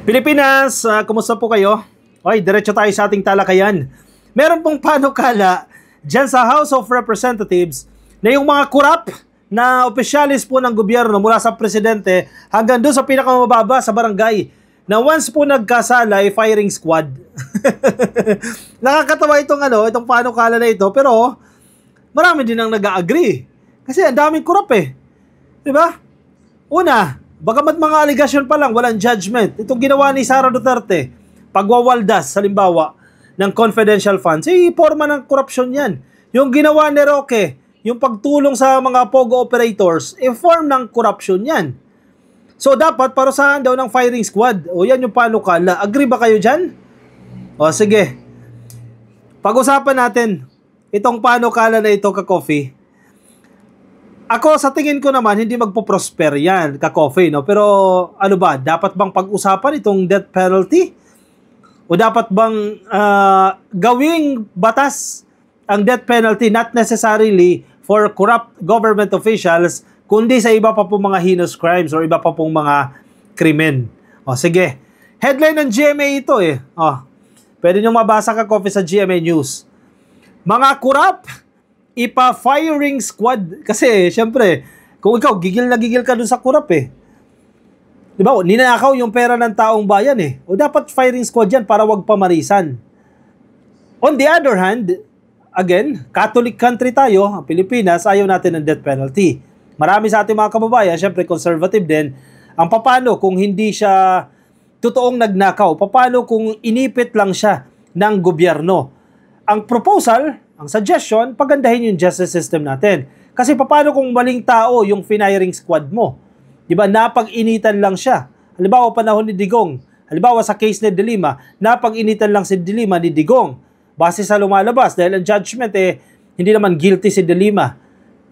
Pilipinas, kumusta po kayo? Okay, diretso tayo sa ating talakayan. Meron pong panukala dyan sa House of Representatives na yung mga kurap na opisyalis po ng gobyerno mula sa presidente hanggang doon sa pinakamababa sa barangay na once po nagkasala ay firing squad. Nakakatawa itong panukala na ito, pero marami din ang nag-agree. Kasi ang daming kurap eh. Diba? Una, bagamat mga aligasyon pa lang, walang judgment. Itong ginawa ni Sara Duterte, pagwawaldas, halimbawa, ng confidential funds, forma ng korupsyon yan. Yung ginawa ni Roque, yung pagtulong sa mga POGO operators, form ng korupsyon yan. So, dapat parusahan daw ng firing squad. O yan yung panukala. Agree ba kayo dyan? O, sige. Pag-usapan natin itong panukala na ito, ka-coffee. Ako, sa tingin ko naman, hindi magpo-prosper yan, ka-coffee, no? Pero, ano ba, dapat bang pag-usapan itong death penalty? O dapat bang gawing batas ang death penalty, not necessarily for corrupt government officials, kundi sa iba pa pong mga heinous crimes or iba pa pong mga krimen? O, sige. Headline ng GMA ito eh. O, pwede nyo mabasa, ka-coffee, sa GMA News. Mga corrupt ipa-firing squad. Kasi, syempre, kung ikaw, gigil na gigil ka dun sa kurap eh. Di ba? Ninakaw yung pera ng taong bayan eh. O dapat firing squad yan para wag pamarisan. On the other hand, again, Catholic country tayo, ang Pilipinas, ayaw natin ng death penalty. Marami sa ating mga kababayan, syempre conservative din, ang papano kung hindi siya totoong nagnakaw, papano kung inipit lang siya ng gobyerno. Ang proposal, ang suggestion, pagandahin yung justice system natin. Kasi paano kung maling tao yung firing squad mo? Di ba? Napag-initan lang siya. Halimbawa, panahon ni Digong. Halimbawa, sa case ni De Lima, napag-initan lang si De Lima ni Digong. Base sa lumalabas, dahil ang judgment hindi naman guilty si De Lima.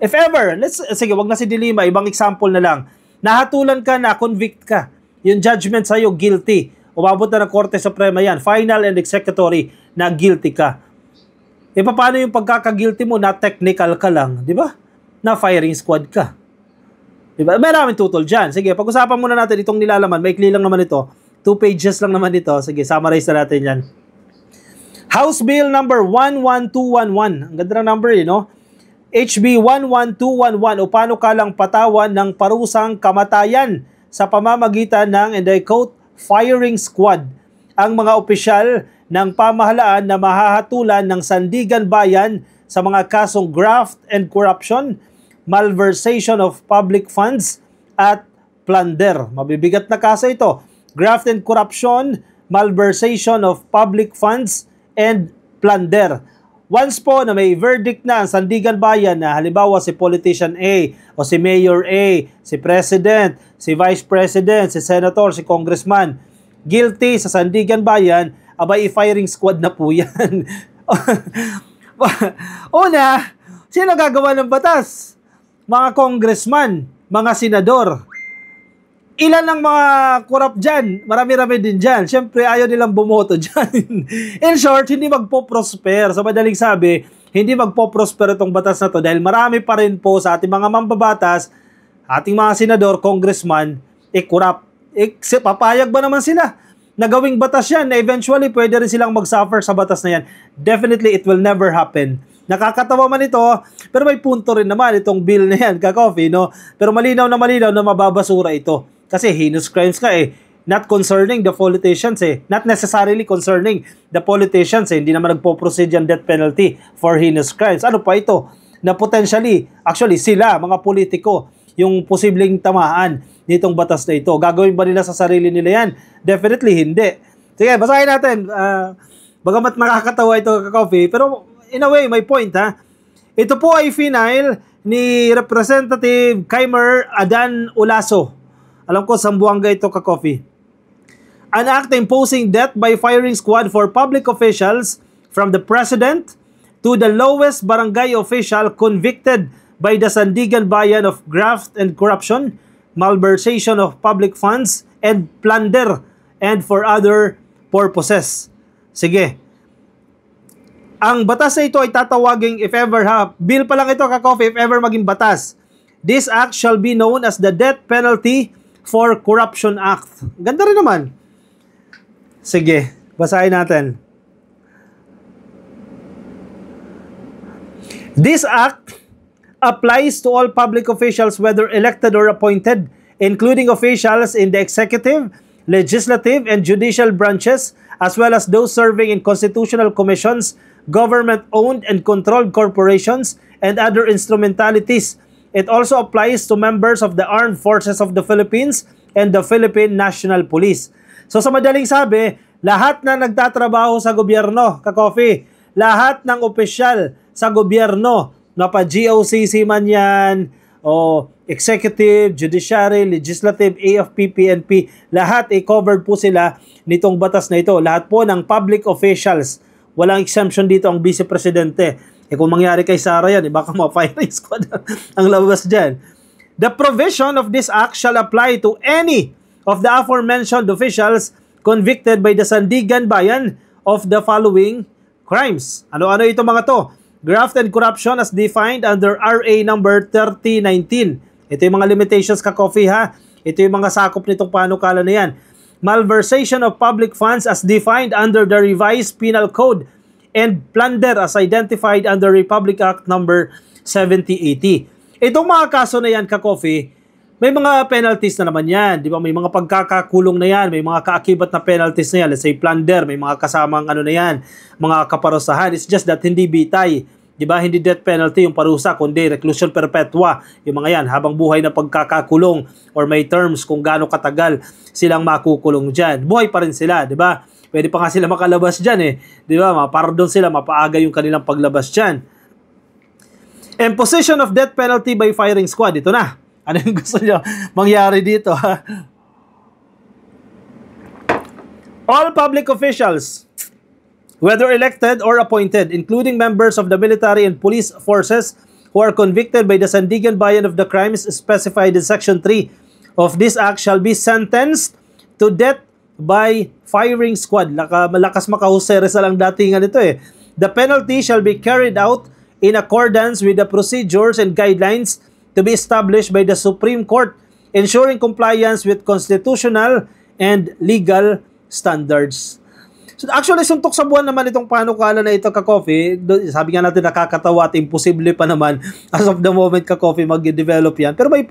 If ever, sige, wag na si De Lima, ibang example na lang. Nahatulan ka na, convict ka. Yung judgment sa'yo, guilty. Umabot na ng Korte Suprema yan. Final and executory na guilty ka. Paano yung pagkaka-guilty mo na technical ka lang, di ba? Na firing squad ka. Di ba? Maraming tutol dyan. Sige, pag-usapan muna natin itong nilalaman. Maikli lang naman ito. 2 pages lang naman ito. Sige, summarize na natin yan. House Bill number 11211. Ang ganda ng number no? HB 11211 o panukalang patawan ng parusang kamatayan sa pamamagitan ng, and I quote, firing squad. Ang mga opisyal ng pamahalaan na mahahatulan ng sandigan bayan sa mga kasong graft and corruption, malversation of public funds, at plunder. Mabibigat na kaso ito. Graft and corruption, malversation of public funds, and plunder. Once po na may verdict na ang sandigan bayan na halimbawa si politician A o si Mayor A, si President, si Vice President, si Senator, si Congressman, guilty sa sandigan bayan, abay, firing squad na po yan. Una, sino gagawa ng batas? Mga congressman, mga senador. Ilan ang mga corrupt dyan? Marami-rami din dyan. Siyempre, ayaw nilang bumoto dyan. In short, hindi magpo-prosper. Sa madaling sabi, hindi magpo-prosper itong batas na to dahil marami pa rin po sa ating mga mambabatas, ating mga senador, congressman, corrupt. Papayag ba naman sila na gawing batas yan, na eventually pwede rin silang mag-suffer sa batas na yan? Definitely, it will never happen. Nakakatawa man ito, pero may punto rin naman itong bill na yan, ka-coffee, no? Pero malinaw na mababasura ito. Kasi heinous crimes ka not concerning the politicians not necessarily concerning the politicians hindi naman nagpo-proceed yung death penalty for heinous crimes. Ano pa ito? Na potentially, actually sila, mga politiko, yung posibleng tamaan nitong batas na ito. Gagawin ba nila sa sarili nila yan? Definitely hindi. Sige, basahin natin. Bagamat nakakatawa ito, ka-coffee, pero in a way, may point ha. Ito po ay final ni Representative Kaimer Adan Olaso. Alam ko, Sambuanga ito, ka-coffee. An act imposing death by firing squad for public officials from the President to the lowest barangay official convicted by the Sandigan Bayan of graft and corruption, malversation of public funds, and plunder, and for other purposes. Sige. Ang batas na ito ay tatawaging, if ever bill pa lang ito, ka-coffee, if ever maging batas, this act shall be known as the Death Penalty for Corruption Act. Ganda rin naman. Sige, basahin natin. This act applies to all public officials whether elected or appointed, including officials in the executive, legislative, and judicial branches, as well as those serving in constitutional commissions, government-owned and controlled corporations, and other instrumentalities. It also applies to members of the Armed Forces of the Philippines and the Philippine National Police. So sa madaling sabi, lahat na nagtatrabaho sa gobyerno, ka-coffee, lahat ng opisyal sa gobyerno, na pa-GOCC man yan, o executive, judiciary, legislative, AFP, PNP, lahat covered po sila nitong batas na ito. Lahat po ng public officials. Walang exemption dito ang vice presidente. Kung mangyari kay Sara yan, baka ma-firing squad ang labas dyan. The provision of this act shall apply to any of the aforementioned officials convicted by the Sandigan Bayan of the following crimes. Ano-ano ito mga to? Graft and corruption as defined under RA number 3019. Ito yung mga limitations, ka-coffee ha. Ito yung mga sakop nitong panukala na yan. Malversation of public funds as defined under the revised penal code and plunder as identified under Republic Act number 7080. Itong mga kaso na yan, ka-coffee, may mga penalties na naman yan. Di ba? May mga pagkakakulong na yan. May mga kaakibat na penalties na yan. Let's say plunder. May mga kasamang ano na yan. Mga kaparusahan. It's just that hindi bitay. Di ba? Hindi death penalty yung parusa, kundi reclusion perpetua. Yung mga yan, habang buhay na pagkakakulong or may terms kung gaano katagal silang makukulong dyan. Buhay pa rin sila, di ba? Pwede pa nga sila makalabas dyan eh. Di ba? Mapardon sila, mapaaga yung kanilang paglabas dyan. Imposition of death penalty by firing squad. Ito na. Ano yung gusto nyo mangyari dito? All public officials, whether elected or appointed, including members of the military and police forces who are convicted by the Sandigan Bayan of the crimes specified in Section 3 of this Act shall be sentenced to death by firing squad. Malakas makahusay sa lang datingan ito eh. The penalty shall be carried out in accordance with the procedures and guidelines to be established by the Supreme Court, ensuring compliance with constitutional and legal standards. So actually, suntok sa buwan naman itong panukala na ito, ka-coffee. Sabi nga natin, nakakatawa at imposible pa naman as of the moment, ka-coffee, mag-develop yan. Pero may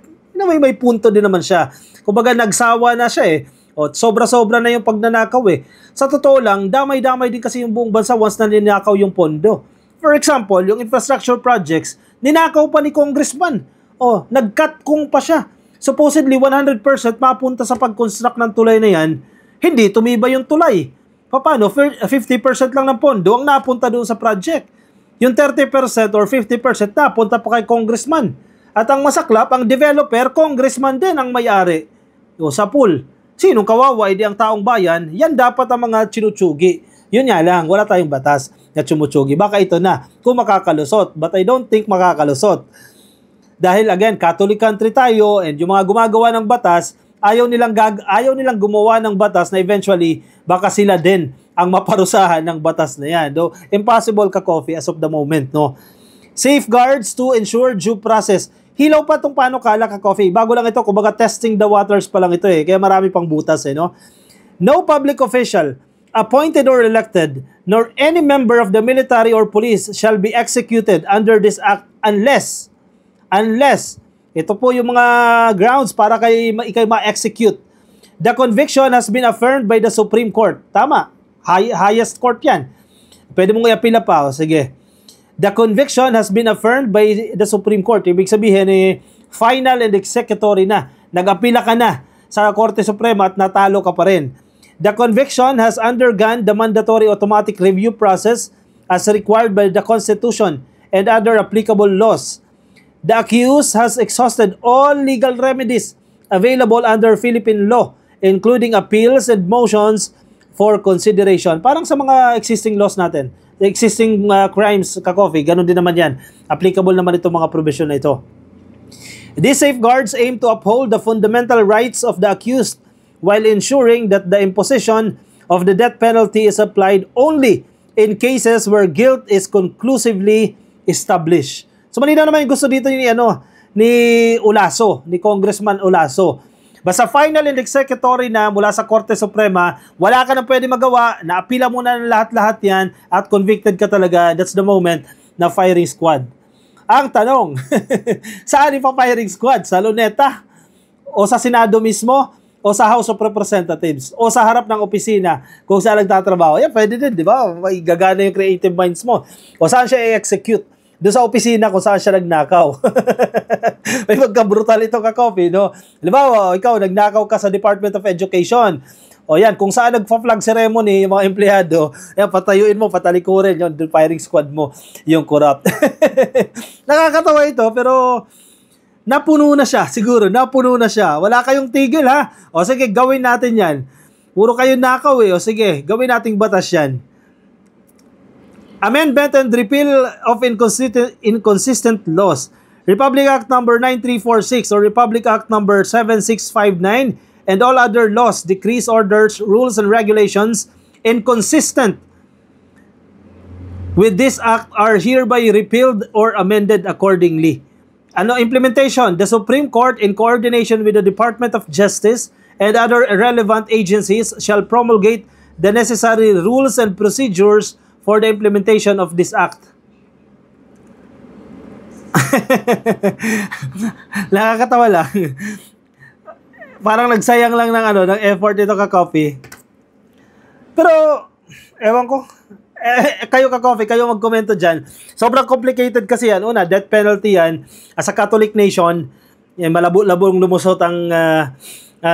punto din naman siya. Kumbaga, nagsawa na siya eh. O, sobra-sobra na yung pagnanakaw eh. Sa totoo lang, damay-damay din kasi yung buong bansa once na ninakaw yung pondo. For example, yung infrastructure projects, ninakaw pa ni congressman. O, nag-cut kung pa siya. Supposedly, 100% mapunta sa pag-construct ng tulay na yan, hindi tumibay yung tulay. Paano? 50% lang ng pondo ang napunta doon sa project. Yung 30% or 50% napunta pa kay congressman. At ang masaklap, ang developer, congressman din ang may-ari. O, sa pool. Sinong kawawa? Hindi ang taong bayan. Yan dapat ang mga chinuchugi. Yun nga lang, wala tayong batas na chumuchugi. Baka ito na, kung makakalusot. But I don't think makakalusot. Dahil again, Catholic country tayo and yung mga gumagawa ng batas, ayaw nilang gumawa ng batas na eventually baka sila din ang maparusahan ng batas na yan. Though impossible, ka-coffee, as of the moment, no? Safeguards to ensure due process. Hilaw pa itong panukala, ka-coffee. Bago lang ito, kumbaga testing the waters pa lang ito eh. Kaya marami pang butas eh, no? No public official, appointed or elected, nor any member of the military or police shall be executed under this act unless, ito po yung mga grounds para ikay ma-execute. The conviction has been affirmed by the Supreme Court. Tama. Highest court yan. Pwede mong i-apila pa. O, sige. The conviction has been affirmed by the Supreme Court. Ibig sabihin, final and executory na. Nag-apila ka na sa Korte Suprema at natalo ka pa rin. The conviction has undergone the mandatory automatic review process as required by the Constitution and other applicable laws. The accused has exhausted all legal remedies available under Philippine law, including appeals and motions for consideration. Parang sa mga existing laws natin, existing crimes, ka-coffee, ganun din naman yan. Applicable naman itong mga provision na ito. These safeguards aim to uphold the fundamental rights of the accused while ensuring that the imposition of the death penalty is applied only in cases where guilt is conclusively established. So, malinaw naman yung gusto dito ni Ulaso, ni Congressman Ulaso. Basta final and executory na mula sa Korte Suprema, wala ka nang pwede magawa, naapila mo na ng lahat-lahat yan, at convicted ka talaga, that's the moment na firing squad. Ang tanong, saan ipa-firing squad? Sa Luneta? O sa Senado mismo? O sa House of Representatives? O sa harap ng opisina kung saan nagtatrabaho? Yan, pwede din, di ba? May gagana yung creative minds mo. O saan siya i-execute? Doon sa opisina kung saan siya nagnakaw. May magka-brutal ito ka-copy, no? Halimbawa, ikaw, nagnakaw ka sa Department of Education. O yan, kung saan nagpa-flag ceremony yung mga empleyado, yan, patayuin mo, patalikurin yung firing squad mo, yung corrupt. Nakakatawa ito, pero napuno na siya, siguro, napuno na siya. Wala kayong tigil, ha? O sige, gawin natin yan. Puro kayo nakaw, eh. O sige, gawin nating batas yan. Amendment and repeal of inconsistent laws. Republic Act number 9346 or Republic Act number 7659 and all other laws, decrees, orders, rules, and regulations inconsistent with this act are hereby repealed or amended accordingly. Ano implementation? The Supreme Court, in coordination with the Department of Justice and other relevant agencies, shall promulgate the necessary rules and procedures for the implementation of this act. Nakakatawa lang. Parang nagsayang lang ng effort ito ka-copy. Pero ewan ko. Kayo ka-copy, kayo magkomento diyan. Sobrang complicated kasi yan. Una, death penalty yan. As a Catholic nation, malabo-labong lumusot ang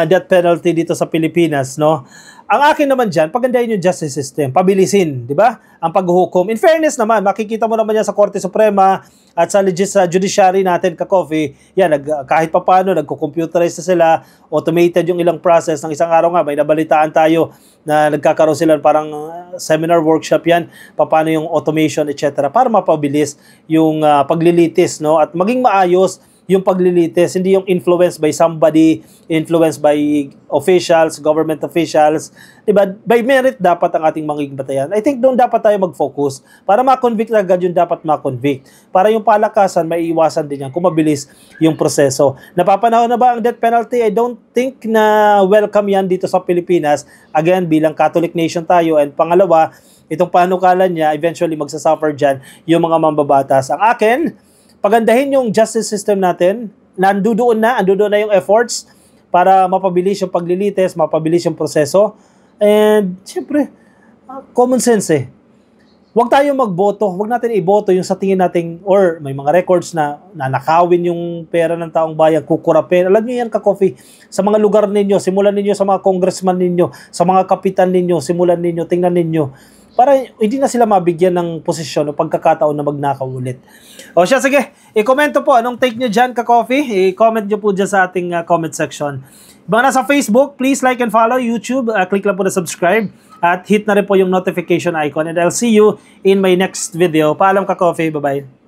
death penalty dito sa Pilipinas, no? Ang akin naman dyan, pagandahin yung justice system, pabilisin, di ba? Ang paghuhukom. In fairness naman, makikita mo naman yan sa Korte Suprema at sa judiciary natin, ka-coffee, yan, kahit paano, nagko-computerize na sila, automated yung ilang process. Ng isang araw nga, may nabalitaan tayo na nagkakaroon sila parang seminar workshop yan, paano yung automation, etc. para mapabilis yung paglilitis, no? At maging maayos yung paglilitis, hindi yung influenced by somebody, influenced by officials, government officials. Diba? By merit, dapat ang ating magiging batayan. I think doon dapat tayo mag-focus. Para ma-convict agad yung dapat ma-convict. Para yung palakasan, maiiwasan din yan kung mabilis yung proseso. Napapanahon na ba ang death penalty? I don't think na welcome yan dito sa Pilipinas. Again, bilang Catholic nation tayo. And pangalawa, itong panukalan niya, eventually magsasuffer dyan yung mga mambabatas. Ang akin, pagandahin yung justice system natin, nandoon na yung efforts para mapabilis yung paglilitis, mapabilis yung proseso. And, siyempre, common sense eh. Huwag tayong magboto, huwag natin iboto yung sa tingin natin, or may mga records na nanakawin yung pera ng taong bayan, kukurapin. Alam niyo yan, ka-coffee, sa mga lugar ninyo, simulan ninyo sa mga congressman ninyo, sa mga kapitan ninyo, simulan ninyo, tingnan ninyo, para hindi na sila mabigyan ng posisyon o pagkakataon na magnakaw ulit. O siya, sige, i-komento po anong take nyo dyan, ka-coffee. I-comment nyo po dyan sa ating comment section. Mga nasa Facebook, please like and follow. YouTube, click lang po na subscribe. At hit na rin po yung notification icon. And I'll see you in my next video. Paalam, ka-coffee. Bye-bye.